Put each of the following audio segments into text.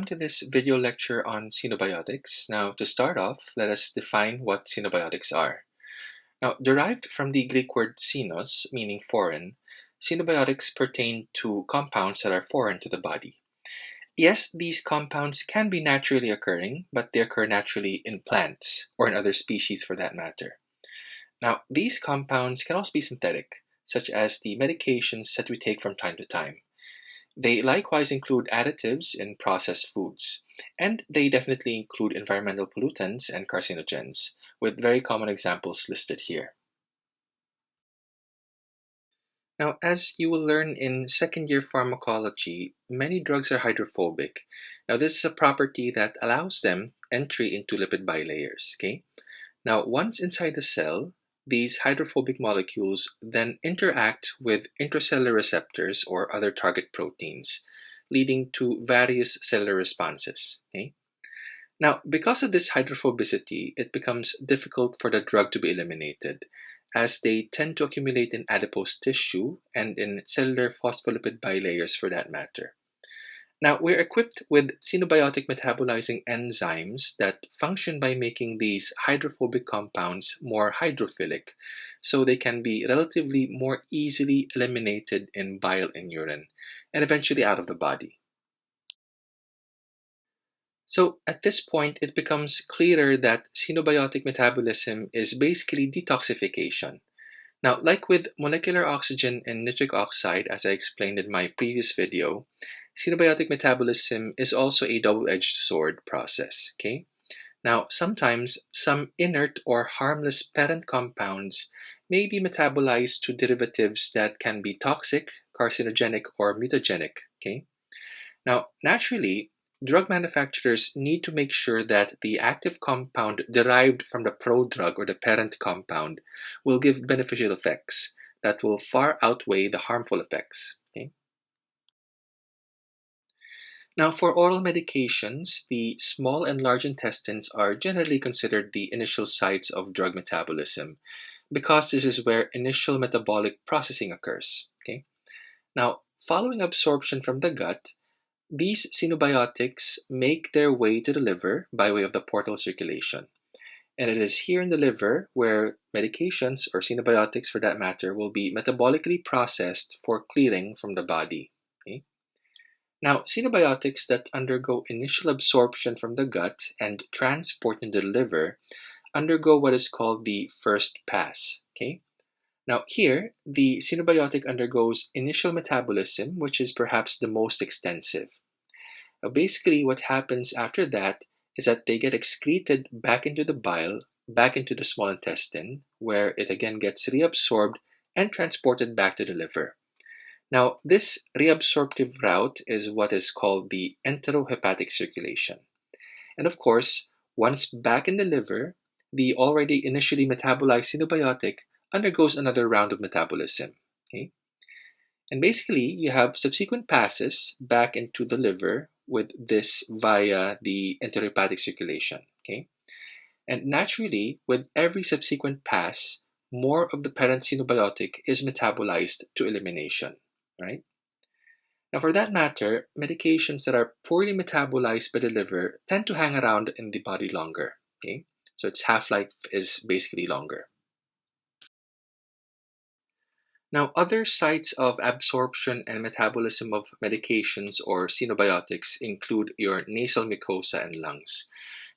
Welcome to this video lecture on xenobiotics. Now, to start off, let us define what xenobiotics are. Now, derived from the Greek word xenos, meaning foreign, xenobiotics pertain to compounds that are foreign to the body. Yes, these compounds can be naturally occurring, but they occur naturally in plants, or in other species for that matter. Now, these compounds can also be synthetic, such as the medications that we take from time to time. They likewise include additives in processed foods, and they definitely include environmental pollutants and carcinogens, with very common examples listed here. Now, as you will learn in second year pharmacology, many drugs are hydrophobic. Now, this is a property that allows them entry into lipid bilayers. Okay? Now, once inside the cell, these hydrophobic molecules then interact with intracellular receptors or other target proteins, leading to various cellular responses. Okay? Now, because of this hydrophobicity, it becomes difficult for the drug to be eliminated, as they tend to accumulate in adipose tissue and in cellular phospholipid bilayers for that matter. Now, we're equipped with xenobiotic metabolizing enzymes that function by making these hydrophobic compounds more hydrophilic, so they can be relatively more easily eliminated in bile and urine, and eventually out of the body. So, at this point, it becomes clearer that xenobiotic metabolism is basically detoxification. Now, like with molecular oxygen and nitric oxide, as I explained in my previous video, xenobiotic metabolism is also a double-edged sword process. Okay? Now, sometimes some inert or harmless parent compounds may be metabolized to derivatives that can be toxic, carcinogenic, or mutagenic. Okay? Now, naturally, drug manufacturers need to make sure that the active compound derived from the prodrug or the parent compound will give beneficial effects that will far outweigh the harmful effects. Okay? Now, for oral medications, the small and large intestines are generally considered the initial sites of drug metabolism because this is where initial metabolic processing occurs. Okay? Now, following absorption from the gut, these xenobiotics make their way to the liver by way of the portal circulation. And it is here in the liver where medications, or xenobiotics for that matter, will be metabolically processed for clearing from the body. Okay? Now, xenobiotics that undergo initial absorption from the gut and transport into the liver undergo what is called the first pass. Okay? Now, here, the xenobiotic undergoes initial metabolism, which is perhaps the most extensive. Now, basically, what happens after that is that they get excreted back into the bile, back into the small intestine, where it again gets reabsorbed and transported back to the liver. Now, this reabsorptive route is what is called the enterohepatic circulation. And of course, once back in the liver, the already initially metabolized xenobiotic undergoes another round of metabolism. Okay? And basically, you have subsequent passes back into the liver with this via the enterohepatic circulation. Okay? And naturally, with every subsequent pass, more of the parent xenobiotic is metabolized to elimination. Right? Now, for that matter, medications that are poorly metabolized by the liver tend to hang around in the body longer. Okay? So its half-life is basically longer. Now, other sites of absorption and metabolism of medications or xenobiotics include your nasal mucosa and lungs.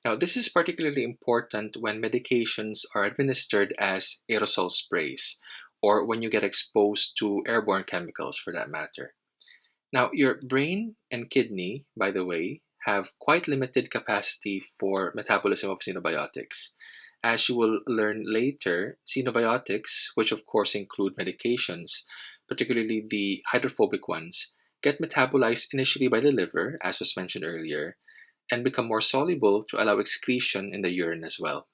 Now, this is particularly important when medications are administered as aerosol sprays, or when you get exposed to airborne chemicals for that matter. Now, your brain and kidney, by the way, have quite limited capacity for metabolism of xenobiotics. As you will learn later, xenobiotics, which of course include medications, particularly the hydrophobic ones, get metabolized initially by the liver, as was mentioned earlier, and become more soluble to allow excretion in the urine as well.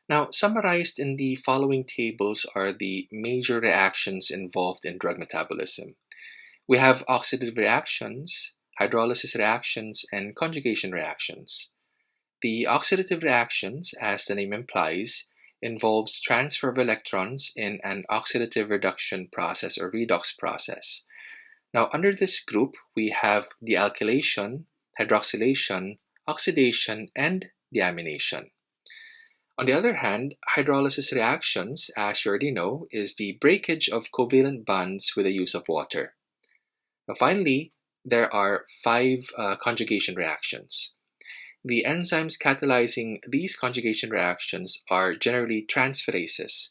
Now, summarized in the following tables are the major reactions involved in drug metabolism. We have oxidative reactions, hydrolysis reactions, and conjugation reactions. The oxidative reactions, as the name implies, involves transfer of electrons in an oxidative reduction process or redox process. Now, under this group, we have dealkylation, hydroxylation, oxidation, and deamination. On the other hand, hydrolysis reactions, as you already know, is the breakage of covalent bonds with the use of water. Now, finally, there are five conjugation reactions. The enzymes catalyzing these conjugation reactions are generally transferases,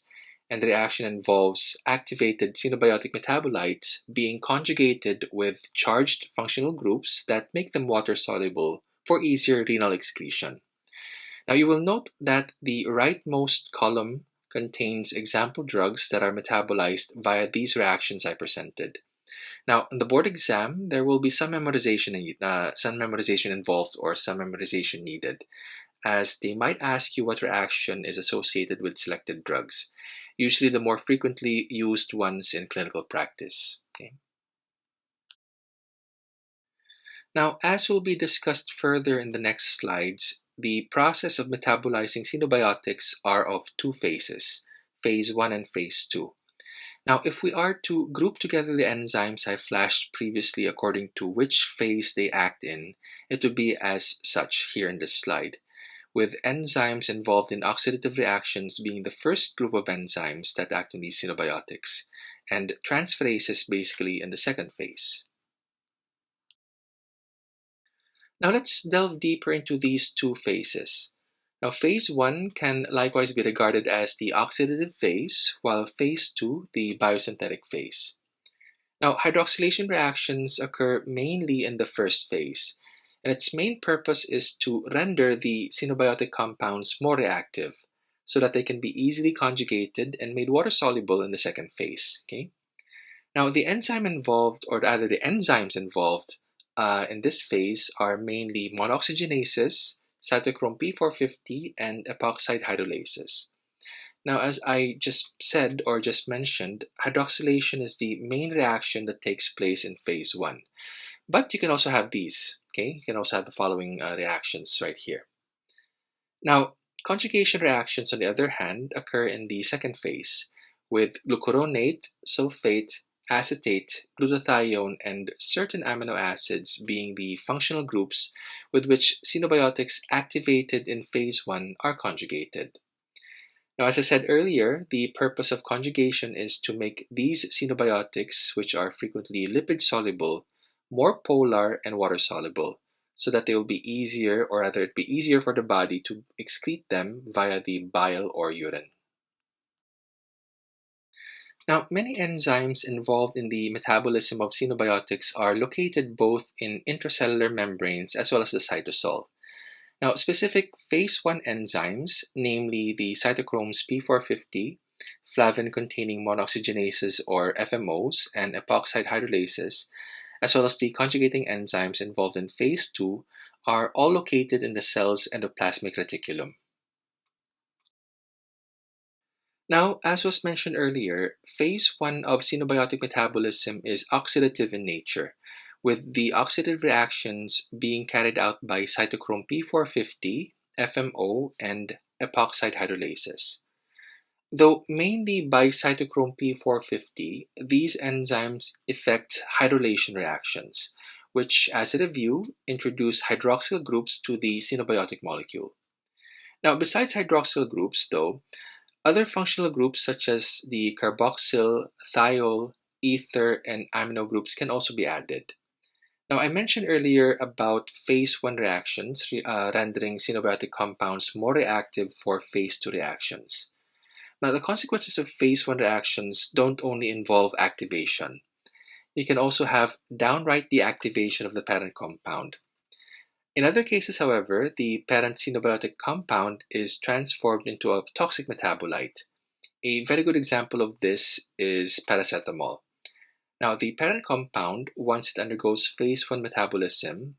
and the reaction involves activated xenobiotic metabolites being conjugated with charged functional groups that make them water soluble for easier renal excretion. Now, you will note that the rightmost column contains example drugs that are metabolized via these reactions I presented. Now, in the board exam, there will be some memorization involved or some memorization needed, as they might ask you what reaction is associated with selected drugs, usually the more frequently used ones in clinical practice. Okay. Now, as will be discussed further in the next slides, the process of metabolizing xenobiotics are of two phases, phase 1 and phase 2. Now, if we are to group together the enzymes I flashed previously according to which phase they act in, it would be as such here in this slide, with enzymes involved in oxidative reactions being the first group of enzymes that act on these xenobiotics, and transferases basically in the second phase. Now let's delve deeper into these two phases. Now, phase 1 can likewise be regarded as the oxidative phase, while phase 2 the biosynthetic phase. Now, hydroxylation reactions occur mainly in the first phase, and its main purpose is to render the xenobiotic compounds more reactive so that they can be easily conjugated and made water-soluble in the second phase. Okay? Now, the enzyme involved, or rather the enzymes involved in this phase are mainly monooxygenases, cytochrome P450, and epoxide hydrolases. Now, as I just said or just mentioned, hydroxylation is the main reaction that takes place in phase 1. But you can also have these, okay? You can also have the following reactions right here. Now, conjugation reactions, on the other hand, occur in the second phase, with glucuronate, sulfate, acetate, glutathione, and certain amino acids being the functional groups with which xenobiotics activated in phase 1 are conjugated. Now, as I said earlier, the purpose of conjugation is to make these xenobiotics, which are frequently lipid soluble, more polar and water soluble, so that they will be easier, or rather, it'd be easier for the body to excrete them via the bile or urine. Now, many enzymes involved in the metabolism of xenobiotics are located both in intracellular membranes as well as the cytosol. Now, specific phase 1 enzymes, namely the cytochromes P450, flavin-containing monooxygenases or FMOs, and epoxide hydrolases, as well as the conjugating enzymes involved in phase 2, are all located in the cell's endoplasmic reticulum. Now, as was mentioned earlier, phase 1 of xenobiotic metabolism is oxidative in nature, with the oxidative reactions being carried out by cytochrome P450, FMO, and epoxide hydrolases. Though mainly by cytochrome P450, these enzymes effect hydrolation reactions, which, as a review, introduce hydroxyl groups to the xenobiotic molecule. Now, besides hydroxyl groups, though, other functional groups such as the carboxyl, thiol, ether, and amino groups can also be added. Now, I mentioned earlier about phase 1 reactions, rendering xenobiotic compounds more reactive for phase 2 reactions. Now, the consequences of phase 1 reactions don't only involve activation. You can also have downright deactivation of the parent compound. In other cases, however, the parent xenobiotic compound is transformed into a toxic metabolite. A very good example of this is paracetamol. Now, the parent compound, once it undergoes phase 1 metabolism,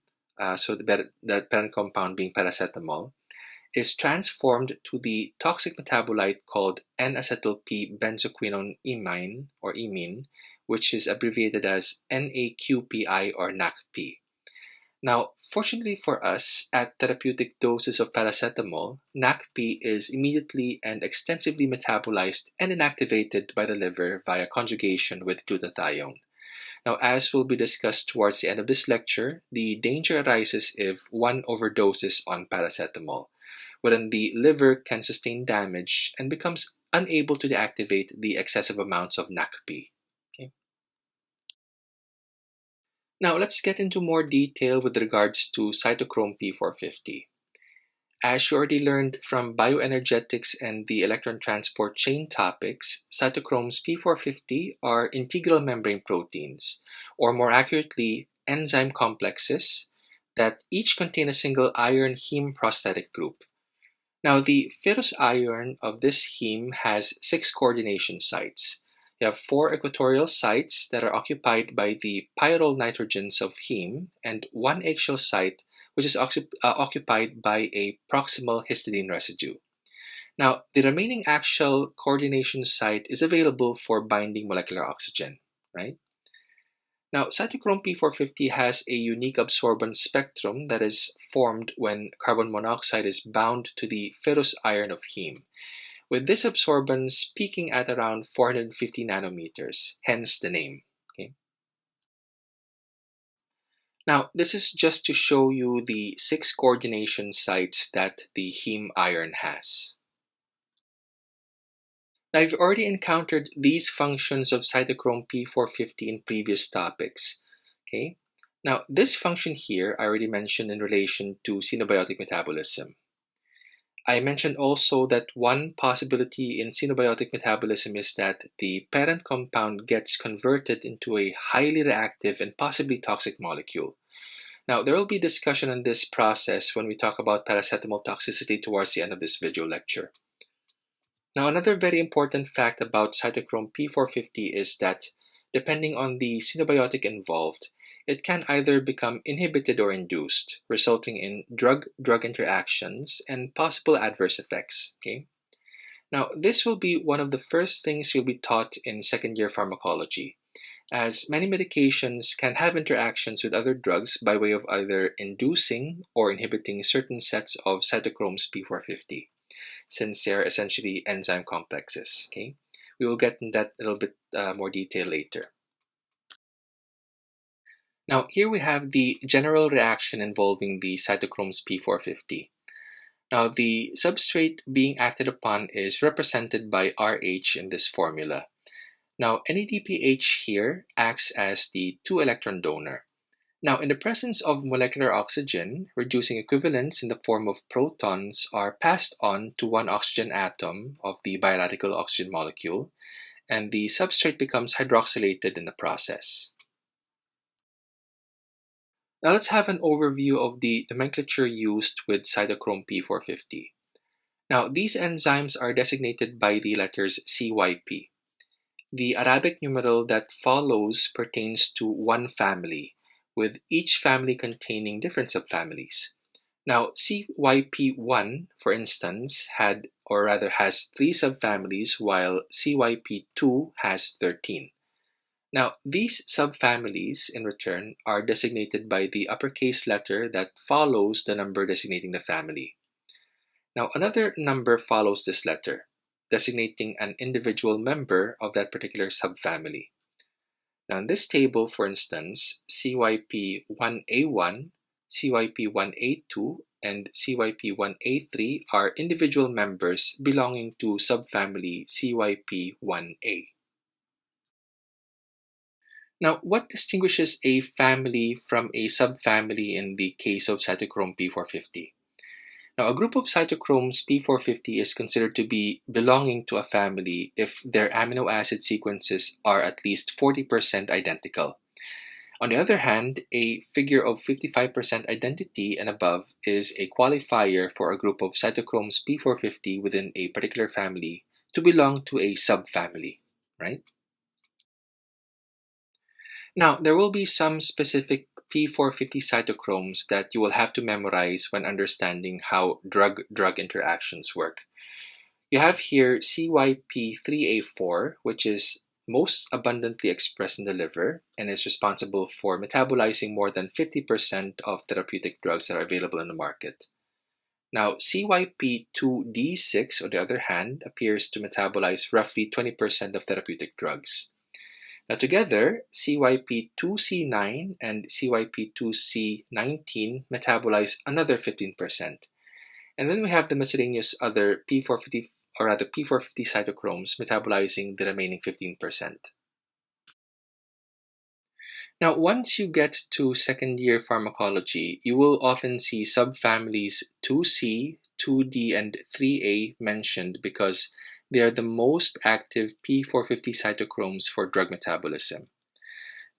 so that parent compound being paracetamol, is transformed to the toxic metabolite called N-acetyl-P-benzoquinone imine, or imine, which is abbreviated as NAQPI or NACP. Now, fortunately for us, at therapeutic doses of paracetamol, NACP is immediately and extensively metabolized and inactivated by the liver via conjugation with glutathione. Now, as will be discussed towards the end of this lecture, the danger arises if one overdoses on paracetamol, wherein the liver can sustain damage and becomes unable to deactivate the excessive amounts of NACP. Okay. Now, let's get into more detail with regards to cytochrome P450. As you already learned from bioenergetics and the electron transport chain topics, cytochromes P450 are integral membrane proteins, or more accurately, enzyme complexes that each contain a single iron heme prosthetic group. Now, the ferrous iron of this heme has 6 coordination sites. You have 4 equatorial sites that are occupied by the pyrrole nitrogens of heme, and 1 axial site which is occupied by a proximal histidine residue. Now, the remaining axial coordination site is available for binding molecular oxygen, right? Now, cytochrome P450 has a unique absorbance spectrum that is formed when carbon monoxide is bound to the ferrous iron of heme, with this absorbance peaking at around 450 nanometers, hence the name. Okay? Now, this is just to show you the 6 coordination sites that the heme iron has. Now, I've already encountered these functions of cytochrome P450 in previous topics. Okay. Now, this function here I already mentioned in relation to xenobiotic metabolism. I mentioned also that one possibility in xenobiotic metabolism is that the parent compound gets converted into a highly reactive and possibly toxic molecule. Now, there will be discussion on this process when we talk about paracetamol toxicity towards the end of this video lecture. Now, another very important fact about cytochrome P450 is that, depending on the xenobiotic involved, it can either become inhibited or induced, resulting in drug-drug interactions and possible adverse effects. Okay? Now, this will be one of the first things you'll be taught in second-year pharmacology, as many medications can have interactions with other drugs by way of either inducing or inhibiting certain sets of cytochromes P450. Since they are essentially enzyme complexes. Okay, we will get in that a little bit more detail later. Now, here we have the general reaction involving the cytochromes P450. Now, the substrate being acted upon is represented by RH in this formula. Now, NADPH here acts as the 2-electron donor. Now, in the presence of molecular oxygen, reducing equivalents in the form of protons are passed on to one oxygen atom of the biradical oxygen molecule, and the substrate becomes hydroxylated in the process. Now, let's have an overview of the nomenclature used with cytochrome P450. Now, these enzymes are designated by the letters CYP. The Arabic numeral that follows pertains to one family, with each family containing different subfamilies. Now, CYP1, for instance, has 3 subfamilies, while CYP2 has 13. Now, these subfamilies, in return, are designated by the uppercase letter that follows the number designating the family. Now, another number follows this letter, designating an individual member of that particular subfamily. Now, in this table, for instance, CYP1A1, CYP1A2, and CYP1A3 are individual members belonging to subfamily CYP1A. Now, what distinguishes a family from a subfamily in the case of cytochrome P450? Now, a group of cytochromes P450 is considered to be belonging to a family if their amino acid sequences are at least 40% identical. On the other hand, a figure of 55% identity and above is a qualifier for a group of cytochromes P450 within a particular family to belong to a subfamily, right? Now, there will be some specific P450 cytochromes that you will have to memorize when understanding how drug-drug interactions work. You have here CYP3A4, which is most abundantly expressed in the liver and is responsible for metabolizing more than 50% of therapeutic drugs that are available in the market. Now, CYP2D6, on the other hand, appears to metabolize roughly 20% of therapeutic drugs. Now together, CYP2C9 and CYP2C19 metabolize another 15%. And then we have the miscellaneous other P450 or rather P450 cytochromes metabolizing the remaining 15%. Now, once you get to second year pharmacology, you will often see subfamilies 2C, 2D, and 3A mentioned because they are the most active P450 cytochromes for drug metabolism.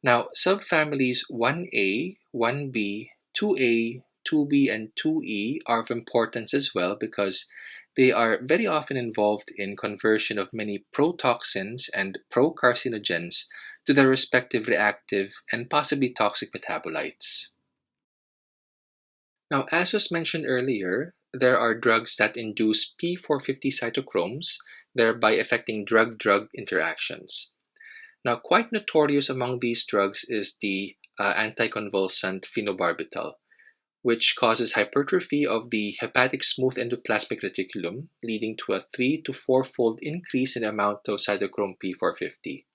Now, subfamilies 1A, 1B, 2A, 2B, and 2E are of importance as well because they are very often involved in conversion of many protoxins and procarcinogens to their respective reactive and possibly toxic metabolites. Now, as was mentioned earlier, there are drugs that induce P450 cytochromes, thereby affecting drug-drug interactions. Now, quite notorious among these drugs is the anticonvulsant phenobarbital, which causes hypertrophy of the hepatic smooth endoplasmic reticulum, leading to a 3 to 4-fold increase in the amount of cytochrome P450.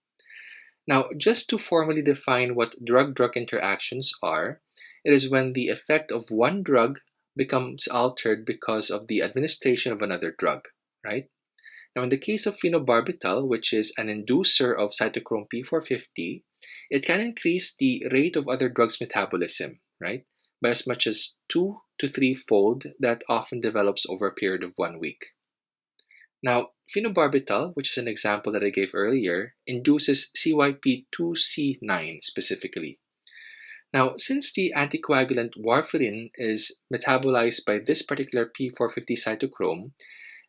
Now, just to formally define what drug-drug interactions are, it is when the effect of one drug becomes altered because of the administration of another drug, right? Now, in the case of phenobarbital, which is an inducer of cytochrome P450, it can increase the rate of other drugs' metabolism, right, by as much as 2 to 3-fold that often develops over a period of 1 week. Now, phenobarbital, which is an example that I gave earlier, induces CYP2C9 specifically. Now, since the anticoagulant warfarin is metabolized by this particular P450 cytochrome,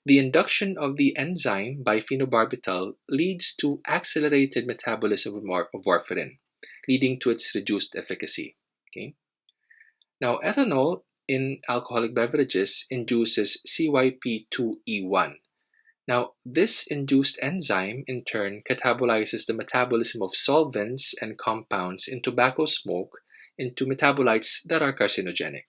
the induction of the enzyme by phenobarbital leads to accelerated metabolism of warfarin, leading to its reduced efficacy. Okay? Now, ethanol in alcoholic beverages induces CYP2E1. Now, this induced enzyme in turn catabolizes the metabolism of solvents and compounds in tobacco smoke into metabolites that are carcinogenic.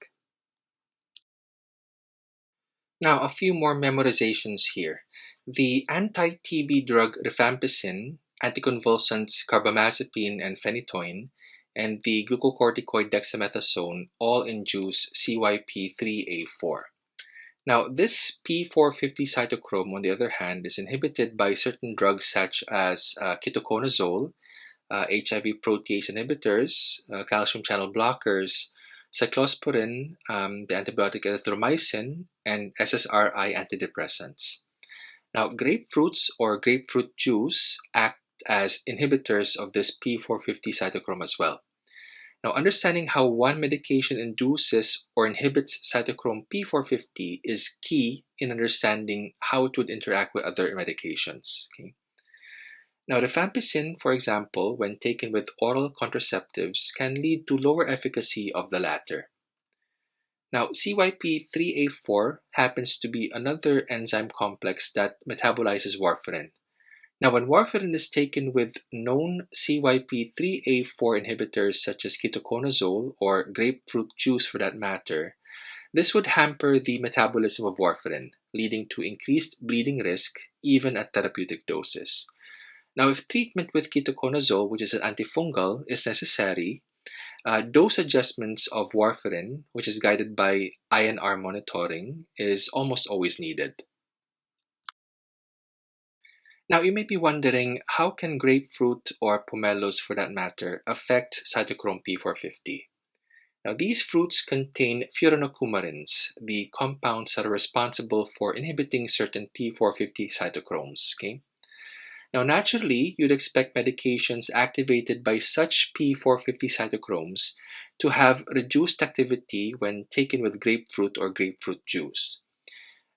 Now, a few more memorizations here. The anti-TB drug rifampicin, anticonvulsants carbamazepine and phenytoin, and the glucocorticoid dexamethasone all induce CYP3A4. Now, this P450 cytochrome, on the other hand, is inhibited by certain drugs such as ketoconazole, HIV protease inhibitors, calcium channel blockers, cyclosporin, the antibiotic erythromycin, and SSRI antidepressants. Now, grapefruits or grapefruit juice act as inhibitors of this P450 cytochrome as well. Now, understanding how one medication induces or inhibits cytochrome P450 is key in understanding how it would interact with other medications. Okay? Now, rifampicin, for example, when taken with oral contraceptives, can lead to lower efficacy of the latter. Now, CYP3A4 happens to be another enzyme complex that metabolizes warfarin. Now, when warfarin is taken with known CYP3A4 inhibitors such as ketoconazole or grapefruit juice for that matter, this would hamper the metabolism of warfarin, leading to increased bleeding risk even at therapeutic doses. Now, if treatment with ketoconazole, which is an antifungal, is necessary, dose adjustments of warfarin, which is guided by INR monitoring, is almost always needed. Now, you may be wondering, how can grapefruit or pomelos, for that matter, affect cytochrome P450? Now, these fruits contain furanocoumarins, the compounds that are responsible for inhibiting certain P450 cytochromes. Okay? Now, naturally, you'd expect medications activated by such P450 cytochromes to have reduced activity when taken with grapefruit or grapefruit juice.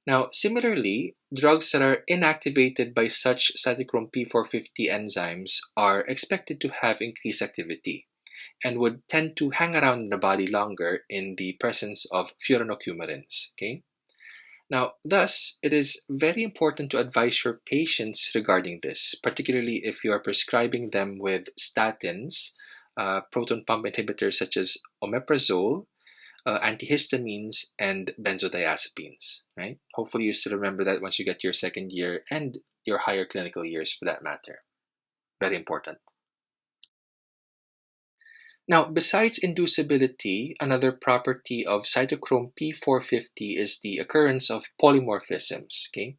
Now, similarly, drugs that are inactivated by such cytochrome P450 enzymes are expected to have increased activity and would tend to hang around in the body longer in the presence of furanocoumarins. Okay? Now, thus, it is very important to advise your patients regarding this, particularly if you are prescribing them with statins, proton pump inhibitors such as omeprazole, antihistamines, and benzodiazepines, right? Hopefully you still remember that once you get to your second year and your higher clinical years for that matter. Very important. Now, besides inducibility, another property of cytochrome P450 is the occurrence of polymorphisms. Okay?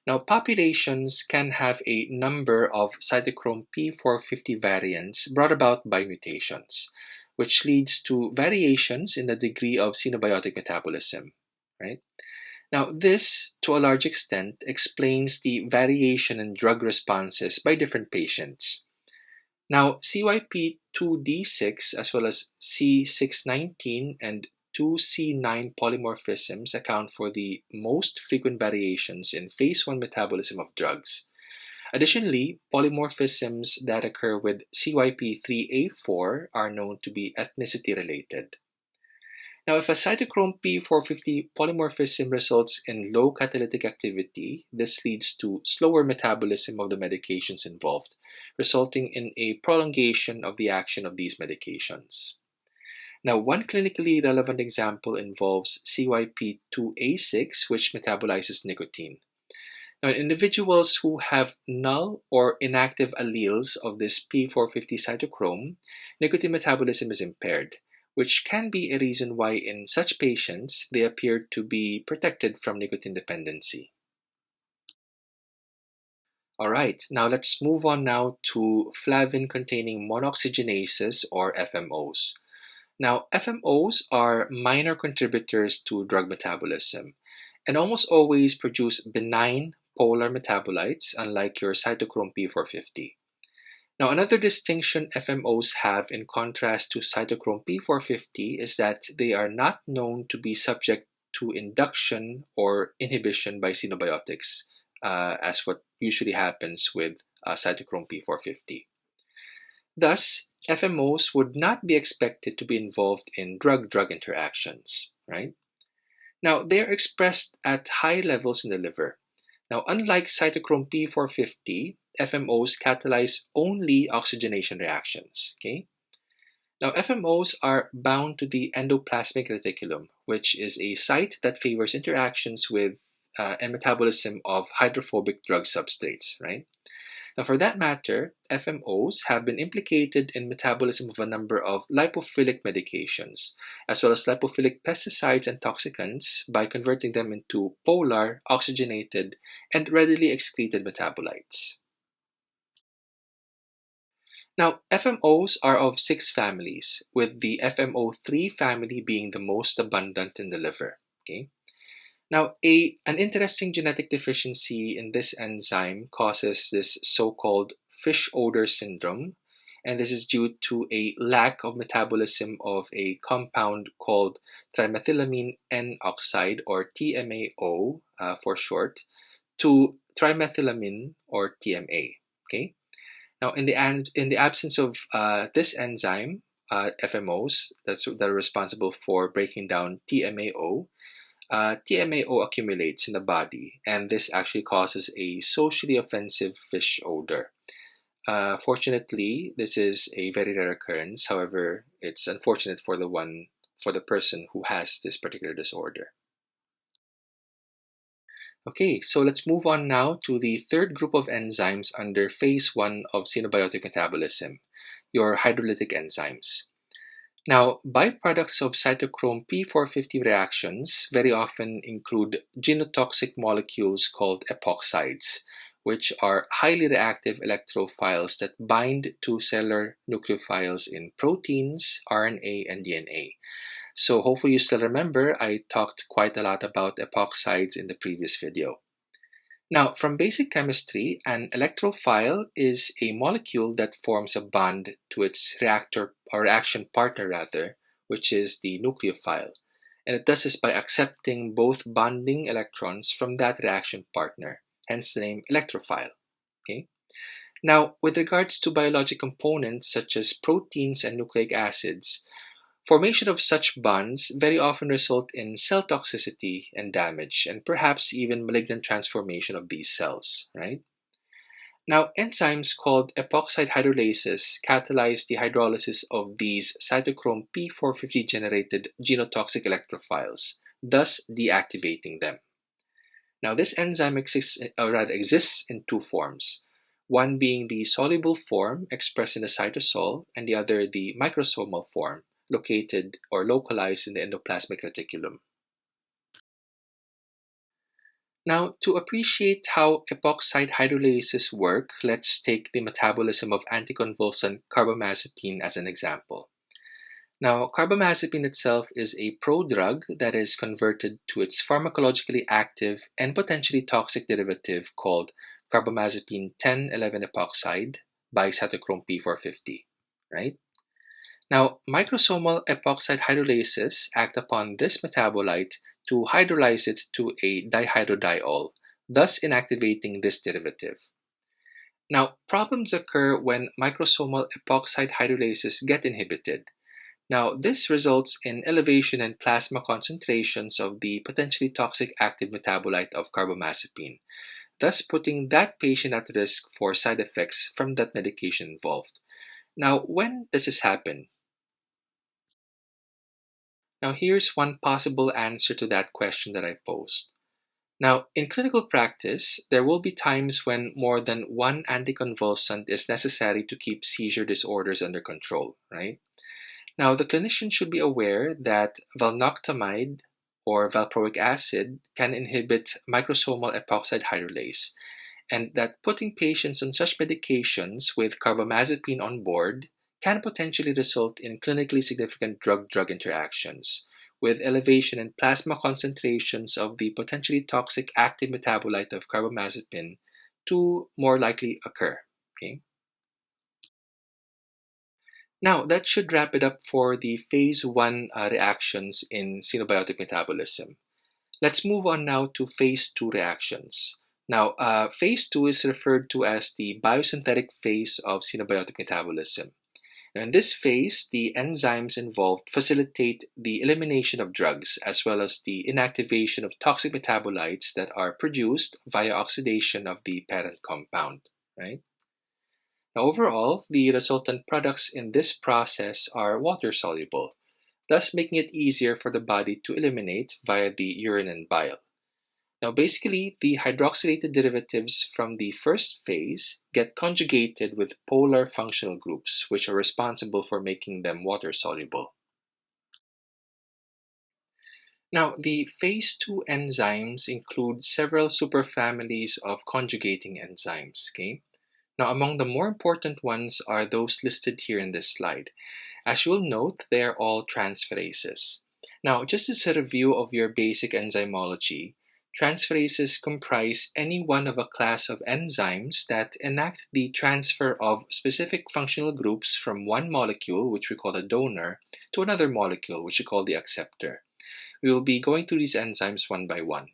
Now, populations can have a number of cytochrome P450 variants brought about by mutations, which leads to variations in the degree of xenobiotic metabolism. Right? Now, this, to a large extent, explains the variation in drug responses by different patients. Now, CYP2D6 as well as C619 and 2C9 polymorphisms account for the most frequent variations in phase 1 metabolism of drugs. Additionally, polymorphisms that occur with CYP3A4 are known to be ethnicity related. Now, if a cytochrome P450 polymorphism results in low catalytic activity, this leads to slower metabolism of the medications involved, resulting in a prolongation of the action of these medications. Now, one clinically relevant example involves CYP2A6, which metabolizes nicotine. Now, in individuals who have null or inactive alleles of this P450 cytochrome, nicotine metabolism is impaired, which can be a reason why in such patients they appear to be protected from nicotine dependency. All right, now let's move on now to flavin-containing monooxygenases or FMOs. Now, FMOs are minor contributors to drug metabolism and almost always produce benign polar metabolites, unlike your cytochrome P450. Now, another distinction FMOs have in contrast to cytochrome P450 is that they are not known to be subject to induction or inhibition by xenobiotics, as what usually happens with cytochrome P450. Thus, FMOs would not be expected to be involved in drug-drug interactions, right? Now, they are expressed at high levels in the liver. Now, unlike cytochrome P450, FMOs catalyze only oxygenation reactions. Okay? Now, FMOs are bound to the endoplasmic reticulum, which is a site that favors interactions with and metabolism of hydrophobic drug substrates, right? Now, for that matter, FMOs have been implicated in metabolism of a number of lipophilic medications, as well as lipophilic pesticides and toxicants by converting them into polar, oxygenated, and readily excreted metabolites. Now, FMOs are of 6 families, with the FMO3 family being the most abundant in the liver. Okay? Now, an interesting genetic deficiency in this enzyme causes this so-called fish odor syndrome, and this is due to a lack of metabolism of a compound called trimethylamine N-oxide, or TMAO for short, to trimethylamine, or TMA. Okay. Now, in the absence of this enzyme, FMOs that are responsible for breaking down TMAO, TMAO accumulates in the body, and this actually causes a socially offensive fish odor. Fortunately, this is a very rare occurrence. However, it's unfortunate for the person who has this particular disorder. Okay, so let's move on now to the third group of enzymes under phase 1 of xenobiotic metabolism, your hydrolytic enzymes. Now, byproducts of cytochrome P450 reactions very often include genotoxic molecules called epoxides, which are highly reactive electrophiles that bind to cellular nucleophiles in proteins, RNA, and DNA. So hopefully you still remember I talked quite a lot about epoxides in the previous video. Now, from basic chemistry, an electrophile is a molecule that forms a bond to its reaction partner rather, which is the nucleophile. And it does this by accepting both bonding electrons from that reaction partner, hence the name electrophile. Okay? Now, with regards to biologic components such as proteins and nucleic acids, formation of such bonds very often result in cell toxicity and damage, and perhaps even malignant transformation of these cells, right? Now, enzymes called epoxide hydrolases catalyze the hydrolysis of these cytochrome P450 generated genotoxic electrophiles, thus deactivating them. Now, this enzyme exists in 2 forms. one being the soluble form expressed in the cytosol, and the other the microsomal form located or localized in the endoplasmic reticulum. Now, to appreciate how epoxide hydrolases work, let's take the metabolism of anticonvulsant carbamazepine as an example. Now, carbamazepine itself is a prodrug that is converted to its pharmacologically active and potentially toxic derivative called carbamazepine 10,11 epoxide by cytochrome P450, right? Now, microsomal epoxide hydrolases act upon this metabolite to hydrolyze it to a dihydrodiol, thus inactivating this derivative. Now, problems occur when microsomal epoxide hydrolases get inhibited. Now, this results in elevation in plasma concentrations of the potentially toxic active metabolite of carbamazepine, thus putting that patient at risk for side effects from that medication involved. Now, when does this happen? Now, here's one possible answer to that question that I posed. Now, in clinical practice, there will be times when more than one anticonvulsant is necessary to keep seizure disorders under control, right? Now, the clinician should be aware that valnoctamide or valproic acid can inhibit microsomal epoxide hydrolase, and that putting patients on such medications with carbamazepine on board can potentially result in clinically significant drug-drug interactions, with elevation in plasma concentrations of the potentially toxic active metabolite of carbamazepine to more likely occur. Okay? Now, that should wrap it up for the phase 1 reactions in xenobiotic metabolism. Let's move on now to phase 2 reactions. Now, phase 2 is referred to as the biosynthetic phase of xenobiotic metabolism. And in this phase, the enzymes involved facilitate the elimination of drugs as well as the inactivation of toxic metabolites that are produced via oxidation of the parent compound, right? Now, overall, the resultant products in this process are water soluble, thus making it easier for the body to eliminate via the urine and bile. Now, basically, the hydroxylated derivatives from the first phase get conjugated with polar functional groups, which are responsible for making them water soluble. Now, the phase 2 enzymes include several superfamilies of conjugating enzymes. Okay? Now, among the more important ones are those listed here in this slide. As you'll note, they are all transferases. Now, just as a review of your basic enzymology, transferases comprise any one of a class of enzymes that enact the transfer of specific functional groups from one molecule, which we call a donor, to another molecule, which we call the acceptor. We will be going through these enzymes one by one.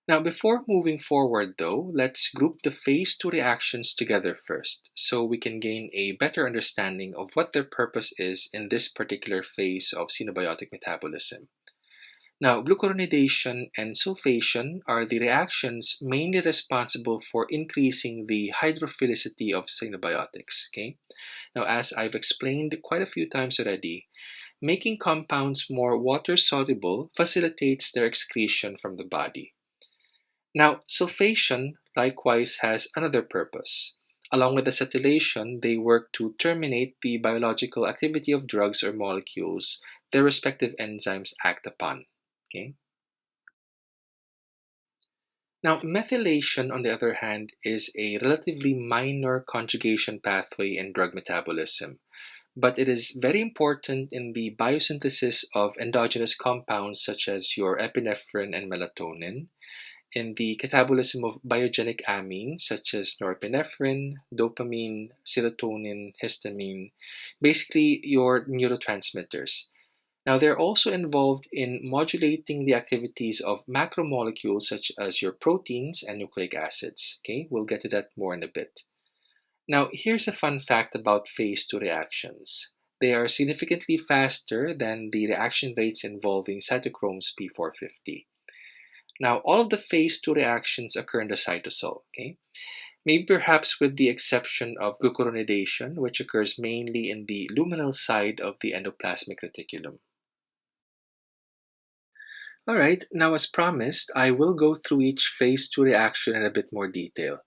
Now, before moving forward though, let's group the phase 2 reactions together first, so we can gain a better understanding of what their purpose is in this particular phase of xenobiotic metabolism. Now, glucuronidation and sulfation are the reactions mainly responsible for increasing the hydrophilicity of xenobiotics. Okay? Now, as I've explained quite a few times already, making compounds more water-soluble facilitates their excretion from the body. Now, sulfation likewise has another purpose. Along with acetylation, they work to terminate the biological activity of drugs or molecules their respective enzymes act upon. Okay? Now, methylation, on the other hand, is a relatively minor conjugation pathway in drug metabolism, but it is very important in the biosynthesis of endogenous compounds such as your epinephrine and melatonin, in the catabolism of biogenic amines such as norepinephrine, dopamine, serotonin, histamine, basically your neurotransmitters. Now, they're also involved in modulating the activities of macromolecules such as your proteins and nucleic acids. Okay, we'll get to that more in a bit. Now, here's a fun fact about phase 2 reactions. They are significantly faster than the reaction rates involving cytochromes P450. Now, all of the phase 2 reactions occur in the cytosol, okay? Maybe perhaps with the exception of glucuronidation, which occurs mainly in the luminal side of the endoplasmic reticulum. All right, now as promised, I will go through each phase 2 reaction in a bit more detail.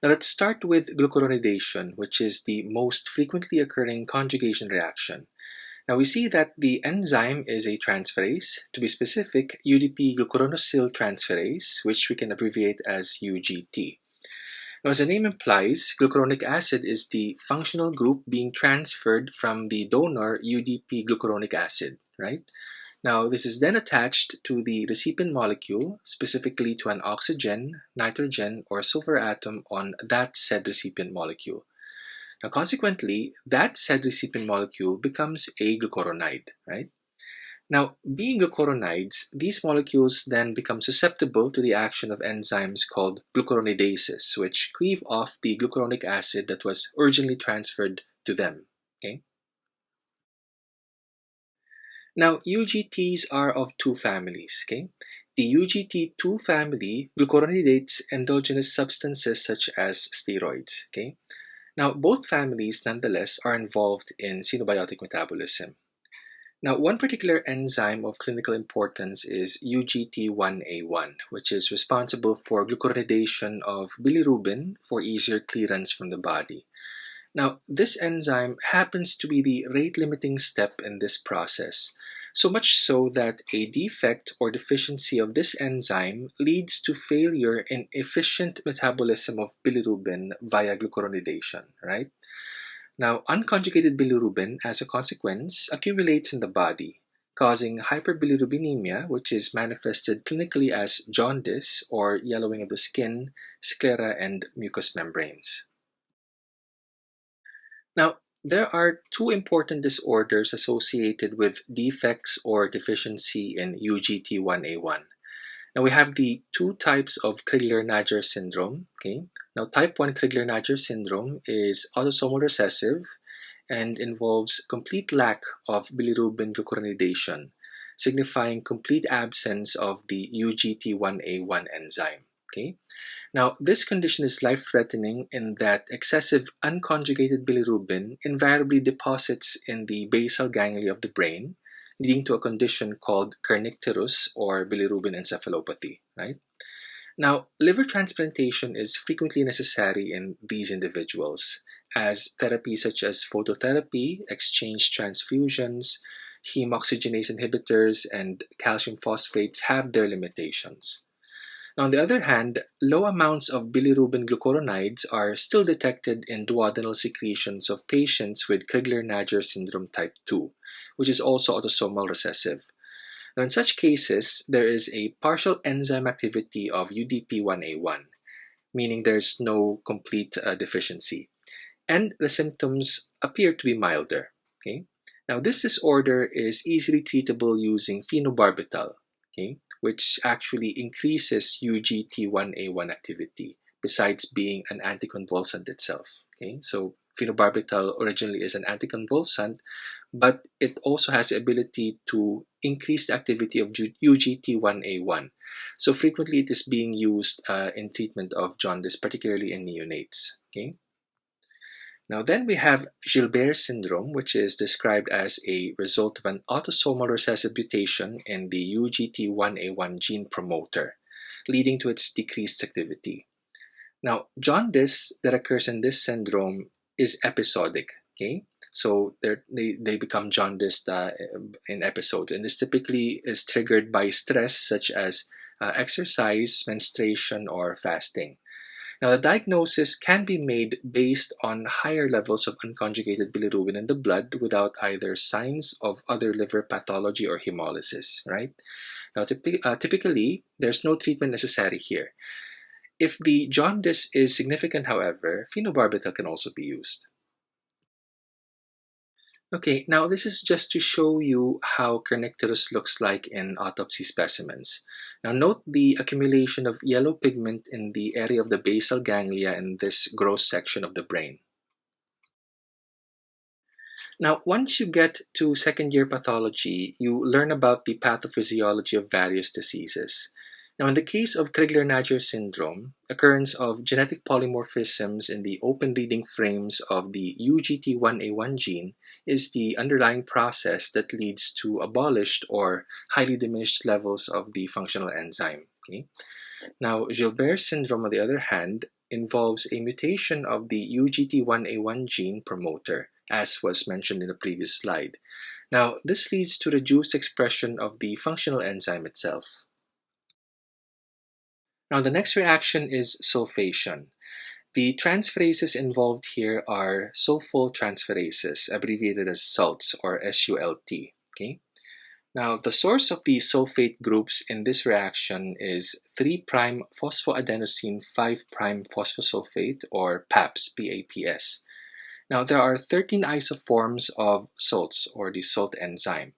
Now let's start with glucuronidation, which is the most frequently occurring conjugation reaction. Now we see that the enzyme is a transferase, to be specific, UDP glucuronyl transferase, which we can abbreviate as UGT. Now, as the name implies, glucuronic acid is the functional group being transferred from the donor UDP glucuronic acid, right? Now, this is then attached to the recipient molecule, specifically to an oxygen, nitrogen, or sulfur atom on that said recipient molecule. Now, consequently, that said recipient molecule becomes a glucuronide, right? Now, being glucuronides, these molecules then become susceptible to the action of enzymes called glucuronidases, which cleave off the glucuronic acid that was originally transferred to them. Okay? Now, UGTs are of two families. Okay? The UGT2 family glucuronidates endogenous substances such as steroids. Okay? Now, both families, nonetheless, are involved in xenobiotic metabolism. Now, one particular enzyme of clinical importance is UGT1A1, which is responsible for glucuronidation of bilirubin for easier clearance from the body. Now, this enzyme happens to be the rate-limiting step in this process, so much so that a defect or deficiency of this enzyme leads to failure in efficient metabolism of bilirubin via glucuronidation, right? Now, unconjugated bilirubin, as a consequence, accumulates in the body, causing hyperbilirubinemia, which is manifested clinically as jaundice or yellowing of the skin, sclera, and mucous membranes. Now, there are two important disorders associated with defects or deficiency in UGT1A1. Now we have the two types of Crigler-Najjar syndrome. Okay. Now type 1 Crigler-Najjar syndrome is autosomal recessive and involves complete lack of bilirubin glucuronidation, signifying complete absence of the UGT1A1 enzyme. Okay. Now this condition is life-threatening in that excessive unconjugated bilirubin invariably deposits in the basal ganglia of the brain, leading to a condition called kernicterus or bilirubin encephalopathy, right? Now, liver transplantation is frequently necessary in these individuals, as therapies such as phototherapy, exchange transfusions, heme oxygenase inhibitors, and calcium phosphates have their limitations. Now, on the other hand, low amounts of bilirubin glucuronides are still detected in duodenal secretions of patients with Crigler-Najjar syndrome type 2, which is also autosomal recessive. Now, in such cases, there is a partial enzyme activity of UDP1A1, meaning there's no complete deficiency, and the symptoms appear to be milder. Okay? Now, this disorder is easily treatable using phenobarbital, okay, which actually increases UGT1A1 activity, besides being an anticonvulsant itself. Okay? So, phenobarbital originally is an anticonvulsant, but it also has the ability to increase the activity of UGT1A1. So frequently it is being used in treatment of jaundice, particularly in neonates. Okay? Now then we have Gilbert syndrome, which is described as a result of an autosomal recessive mutation in the UGT1A1 gene promoter, leading to its decreased activity. Now, jaundice that occurs in this syndrome is episodic. Okay, so they become jaundiced in episodes, and this typically is triggered by stress such as exercise, menstruation, or fasting. Now, the diagnosis can be made based on higher levels of unconjugated bilirubin in the blood without either signs of other liver pathology or hemolysis, right? Now, typically, there's no treatment necessary here. If the jaundice is significant, however, phenobarbital can also be used. Okay, now this is just to show you how kernicterus looks like in autopsy specimens. Now note the accumulation of yellow pigment in the area of the basal ganglia in this gross section of the brain. Now, once you get to second year pathology, you learn about the pathophysiology of various diseases. Now, in the case of Crigler-Najjar syndrome, occurrence of genetic polymorphisms in the open reading frames of the UGT1A1 gene is the underlying process that leads to abolished or highly diminished levels of the functional enzyme. Okay? Now, Gilbert syndrome, on the other hand, involves a mutation of the UGT1A1 gene promoter, as was mentioned in the previous slide. Now, this leads to reduced expression of the functional enzyme itself. Now, the next reaction is sulfation. The transferases involved here are sulfotransferases, abbreviated as SULTs or SULT. Okay? Now, the source of the sulfate groups in this reaction is 3' phosphoadenosine 5' phosphosulfate, or PAPS, PAPS. Now, there are 13 isoforms of salts, or the salt enzyme.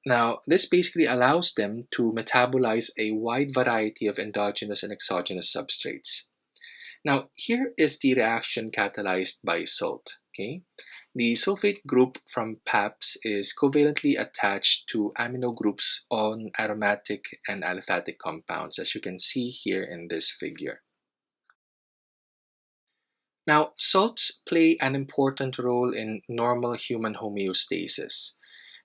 Now, this basically allows them to metabolize a wide variety of endogenous and exogenous substrates. Now, here is the reaction catalyzed by salt. Okay? The sulfate group from PAPS is covalently attached to amino groups on aromatic and aliphatic compounds, as you can see here in this figure. Now, salts play an important role in normal human homeostasis.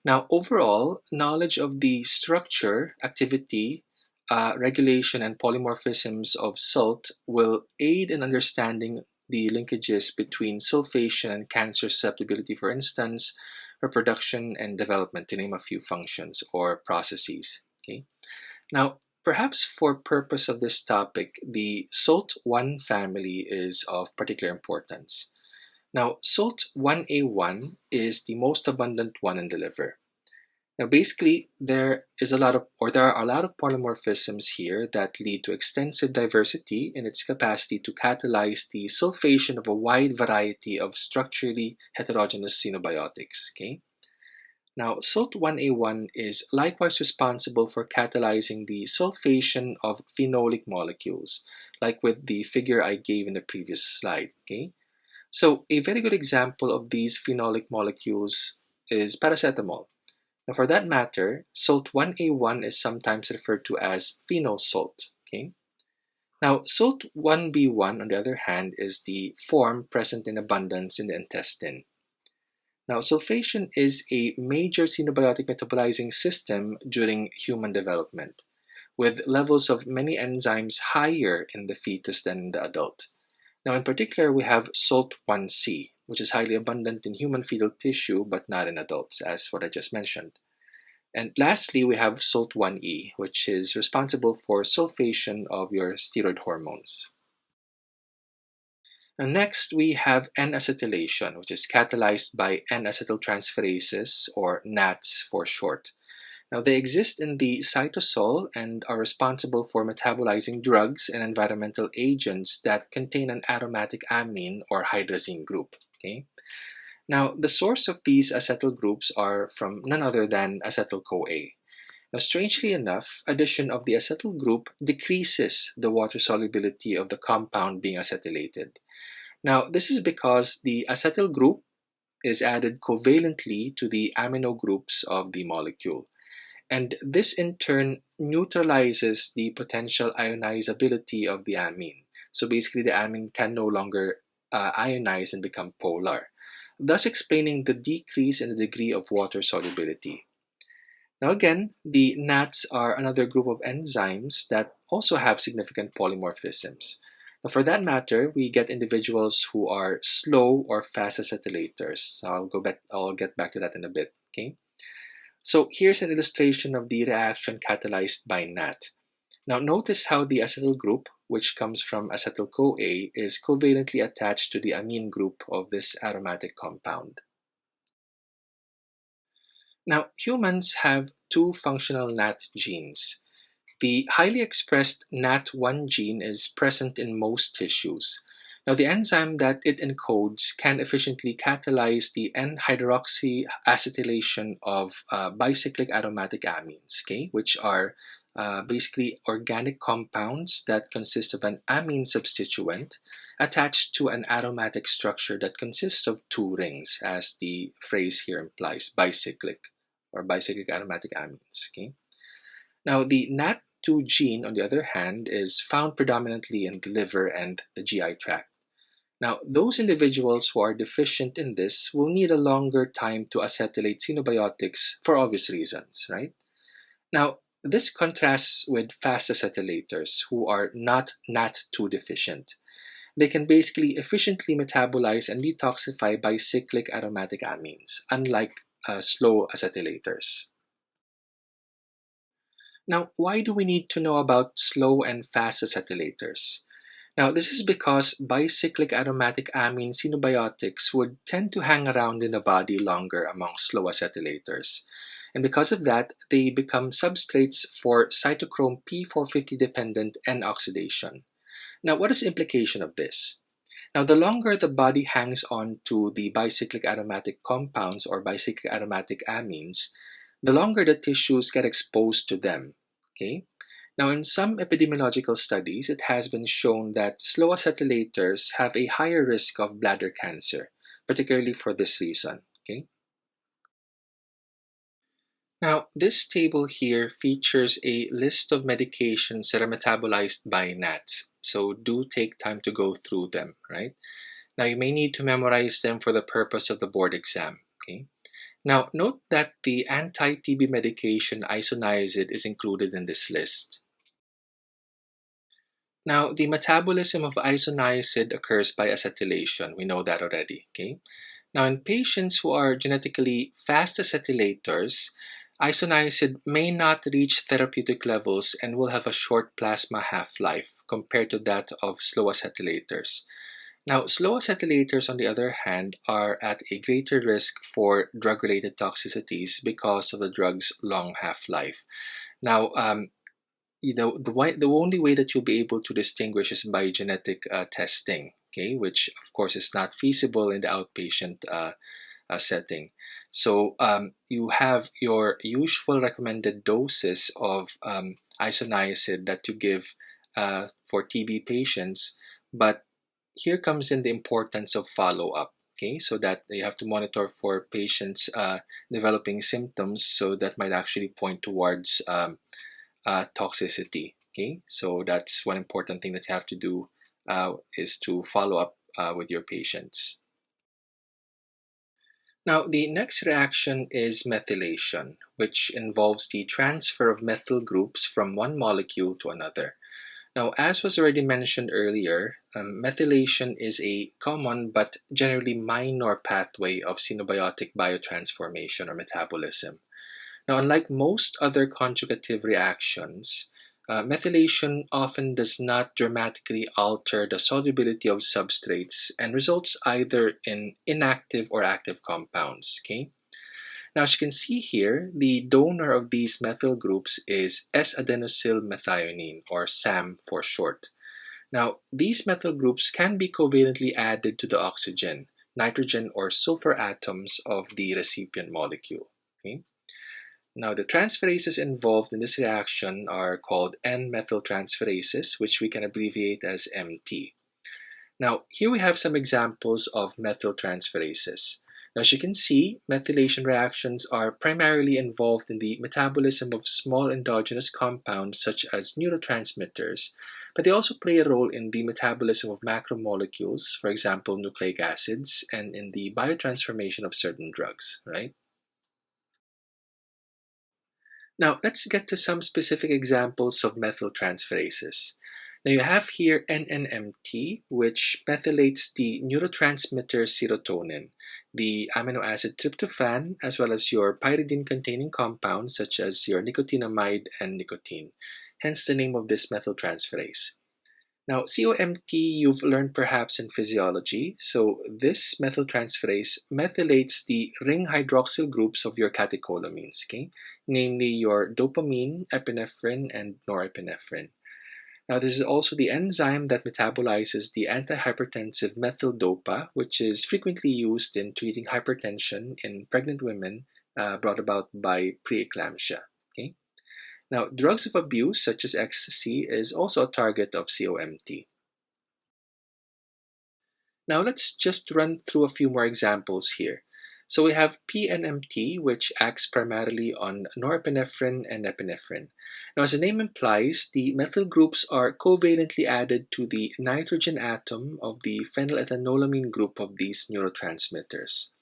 Now, overall, knowledge of the structure, activity, regulation, and polymorphisms of salt will aid in understanding the linkages between sulfation and cancer susceptibility, for instance, reproduction and development, to name a few functions or processes. Okay? Now, perhaps for purpose of this topic, the SALT1 family is of particular importance. Now, SALT1A1 is the most abundant one in the liver. Now, basically, there are a lot of polymorphisms here that lead to extensive diversity in its capacity to catalyze the sulfation of a wide variety of structurally heterogeneous xenobiotics. Okay? Now, SALT1A1 is likewise responsible for catalyzing the sulfation of phenolic molecules, like with the figure I gave in the previous slide. Okay? So, a very good example of these phenolic molecules is paracetamol. Now, for that matter, SALT1A1 is sometimes referred to as phenol salt. Okay? Now, SALT1B1, on the other hand, is the form present in abundance in the intestine. Now, sulfation is a major xenobiotic metabolizing system during human development, with levels of many enzymes higher in the fetus than in the adult. Now, in particular, we have SALT1C, which is highly abundant in human fetal tissue but not in adults, as what I just mentioned. And lastly, we have SALT1E, which is responsible for sulfation of your steroid hormones. And next, we have N-acetylation, which is catalyzed by N-acetyltransferases, or NATs for short. Now, they exist in the cytosol and are responsible for metabolizing drugs and environmental agents that contain an aromatic amine or hydrazine group. Okay? Now, the source of these acetyl groups are from none other than acetyl-CoA. Now, strangely enough, addition of the acetyl group decreases the water solubility of the compound being acetylated. Now, this is because the acetyl group is added covalently to the amino groups of the molecule. And this in turn neutralizes the potential ionizability of the amine. So basically, the amine can no longer ionize and become polar, thus explaining the decrease in the degree of water solubility. Now again, the NATs are another group of enzymes that also have significant polymorphisms. Now for that matter, we get individuals who are slow or fast acetylators. I'll get back to that in a bit. Okay. So here's an illustration of the reaction catalyzed by NAT. Now notice how the acetyl group, which comes from acetyl-CoA, is covalently attached to the amine group of this aromatic compound. Now humans have two functional NAT genes. The highly expressed NAT1 gene is present in most tissues. Now, the enzyme that it encodes can efficiently catalyze the N-hydroxyacetylation of bicyclic aromatic amines, okay, which are basically organic compounds that consist of an amine substituent attached to an aromatic structure that consists of two rings, as the phrase here implies, bicyclic or bicyclic aromatic amines. Okay. Now, the NAT 2 gene, on the other hand, is found predominantly in the liver and the GI tract. Now, those individuals who are deficient in this will need a longer time to acetylate xenobiotics for obvious reasons, right? Now, this contrasts with fast acetylators who are not NAT2 deficient. They can basically efficiently metabolize and detoxify bicyclic aromatic amines, unlike slow acetylators. Now, why do we need to know about slow and fast acetylators? Now, this is because bicyclic aromatic amine xenobiotics would tend to hang around in the body longer among slow acetylators. And because of that, they become substrates for cytochrome P450 dependent N oxidation. Now, what is the implication of this? Now, the longer the body hangs on to the bicyclic aromatic compounds or bicyclic aromatic amines, the longer the tissues get exposed to them. Okay? Now, in some epidemiological studies, it has been shown that slow acetylators have a higher risk of bladder cancer, particularly for this reason. Okay? Now, this table here features a list of medications that are metabolized by NATs, so do take time to go through them, right? Now, you may need to memorize them for the purpose of the board exam, okay? Now, note that the anti-TB medication isoniazid is included in this list. Now, the metabolism of isoniazid occurs by acetylation. We know that already, okay? Now, in patients who are genetically fast acetylators, isoniazid may not reach therapeutic levels and will have a short plasma half-life compared to that of slow acetylators. Now, slow acetylators, on the other hand, are at a greater risk for drug-related toxicities because of the drug's long half-life. Now, the only way that you'll be able to distinguish is by genetic testing, okay, which of course is not feasible in the outpatient setting. So you have your usual recommended doses of isoniazid that you give for TB patients, but here comes in the importance of follow-up. Okay, so that you have to monitor for patients developing symptoms, so that might actually point towards toxicity. Okay, so that's one important thing that you have to do is to follow up with your patients. Now, the next reaction is methylation, which involves the transfer of methyl groups from one molecule to another. Now, as was already mentioned earlier, methylation is a common but generally minor pathway of xenobiotic biotransformation or metabolism. Now, unlike most other conjugative reactions, methylation often does not dramatically alter the solubility of substrates and results either in inactive or active compounds. Okay? Now, as you can see here, the donor of these methyl groups is S-adenosyl methionine, or SAM for short. Now, these methyl groups can be covalently added to the oxygen, nitrogen, or sulfur atoms of the recipient molecule. Okay? Now, the transferases involved in this reaction are called N-methyltransferases, which we can abbreviate as MT. Now, here we have some examples of methyltransferases. Now, as you can see, methylation reactions are primarily involved in the metabolism of small endogenous compounds such as neurotransmitters, but they also play a role in the metabolism of macromolecules, for example, nucleic acids, and in the biotransformation of certain drugs, right? Now, let's get to some specific examples of methyltransferases. Now, you have here NNMT, which methylates the neurotransmitter serotonin, the amino acid tryptophan, as well as your pyridine-containing compounds such as your nicotinamide and nicotine, hence the name of this methyltransferase. Now, COMT you've learned perhaps in physiology, so this methyltransferase methylates the ring hydroxyl groups of your catecholamines, okay? Namely your dopamine, epinephrine, and norepinephrine. Now, this is also the enzyme that metabolizes the antihypertensive methyl-dopa, which is frequently used in treating hypertension in pregnant women brought about by preeclampsia, okay? Now, drugs of abuse such as ecstasy is also a target of COMT. Now, let's just run through a few more examples here. So we have PNMT, which acts primarily on norepinephrine and epinephrine. Now, as the name implies, the methyl groups are covalently added to the nitrogen atom of the phenylethanolamine group of these neurotransmitters.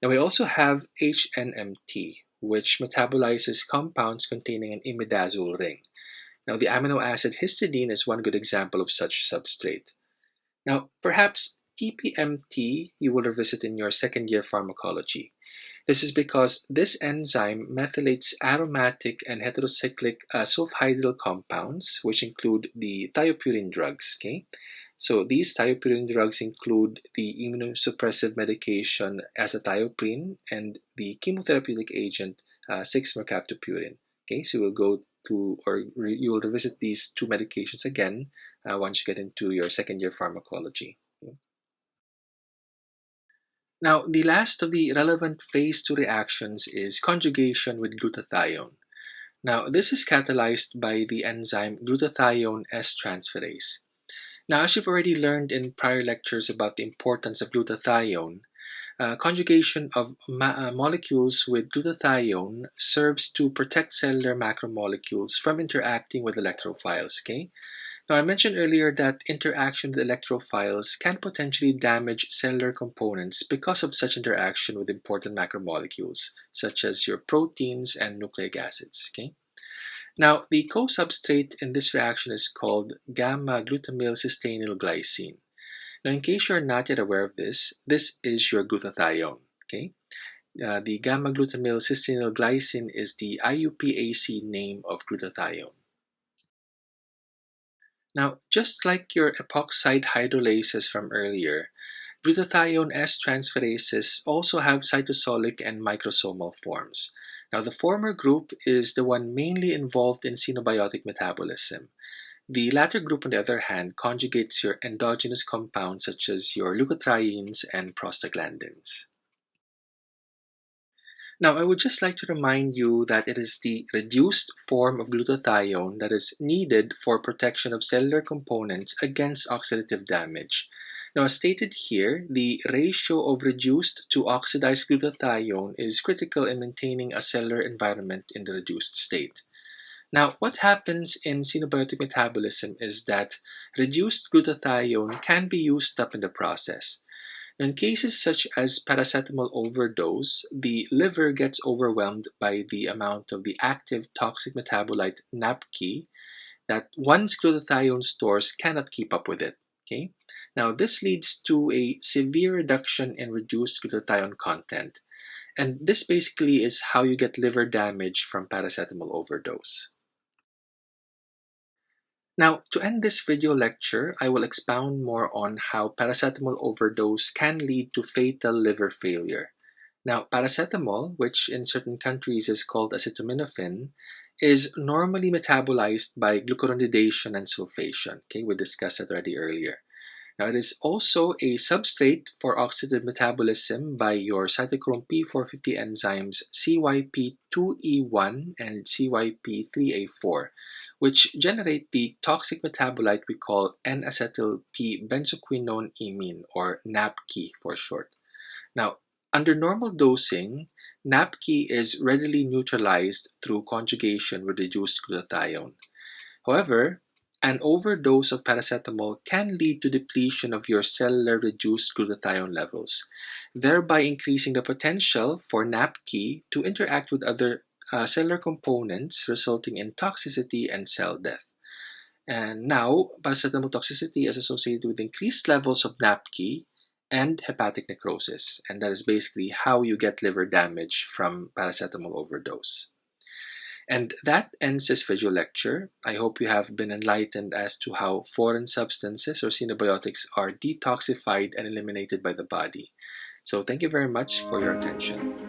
Now, we also have HNMT, which metabolizes compounds containing an imidazole ring. Now, the amino acid histidine is one good example of such substrate. Now, perhaps TPMT you will revisit in your second year pharmacology. This is because this enzyme methylates aromatic and heterocyclic sulfhydryl compounds, which include the thiopurine drugs. Okay, so these thiopurine drugs include the immunosuppressive medication azathioprine and the chemotherapeutic agent 6-mercaptopurine. Okay, so we'll go to, you will revisit these two medications again once you get into your second year pharmacology. Now, the last of the relevant phase 2 reactions is conjugation with glutathione. Now, this is catalyzed by the enzyme glutathione S-transferase. Now, as you've already learned in prior lectures about the importance of glutathione, conjugation of molecules with glutathione serves to protect cellular macromolecules from interacting with electrophiles. Okay? Now, I mentioned earlier that interaction with electrophiles can potentially damage cellular components because of such interaction with important macromolecules, such as your proteins and nucleic acids. Okay? Now, the co-substrate in this reaction is called gamma-glutamyl cysteanyl glycine. Now, in case you're not yet aware of this is your glutathione. Okay? The gamma-glutamyl cysteanyl glycine is the IUPAC name of glutathione. Now, just like your epoxide hydrolases from earlier, glutathione S-transferases also have cytosolic and microsomal forms. Now, the former group is the one mainly involved in xenobiotic metabolism. The latter group, on the other hand, conjugates your endogenous compounds such as your leukotrienes and prostaglandins. Now, I would just like to remind you that it is the reduced form of glutathione that is needed for protection of cellular components against oxidative damage. Now, as stated here, the ratio of reduced to oxidized glutathione is critical in maintaining a cellular environment in the reduced state. Now, what happens in xenobiotic metabolism is that reduced glutathione can be used up in the process. In cases such as paracetamol overdose, the liver gets overwhelmed by the amount of the active toxic metabolite NAPK that one's glutathione stores cannot keep up with it. Okay? Now, this leads to a severe reduction in reduced glutathione content. And this basically is how you get liver damage from paracetamol overdose. Now, to end this video lecture, I will expound more on how paracetamol overdose can lead to fatal liver failure. Now, paracetamol, which in certain countries is called acetaminophen, is normally metabolized by glucuronidation and sulfation. Okay, we discussed that already earlier. Now, it is also a substrate for oxidative metabolism by your cytochrome P450 enzymes CYP2E1 and CYP3A4, which generate the toxic metabolite we call N-acetyl P-benzoquinone imine, or NAPK for short. Now, under normal dosing, NAPK is readily neutralized through conjugation with reduced glutathione. However, an overdose of paracetamol can lead to depletion of your cellular reduced glutathione levels, thereby increasing the potential for NAPK to interact with other cellular components, resulting in toxicity and cell death. And now, paracetamol toxicity is associated with increased levels of NAPK and hepatic necrosis, and that is basically how you get liver damage from paracetamol overdose. And that ends this video lecture. I hope you have been enlightened as to how foreign substances or xenobiotics are detoxified and eliminated by the body. So thank you very much for your attention.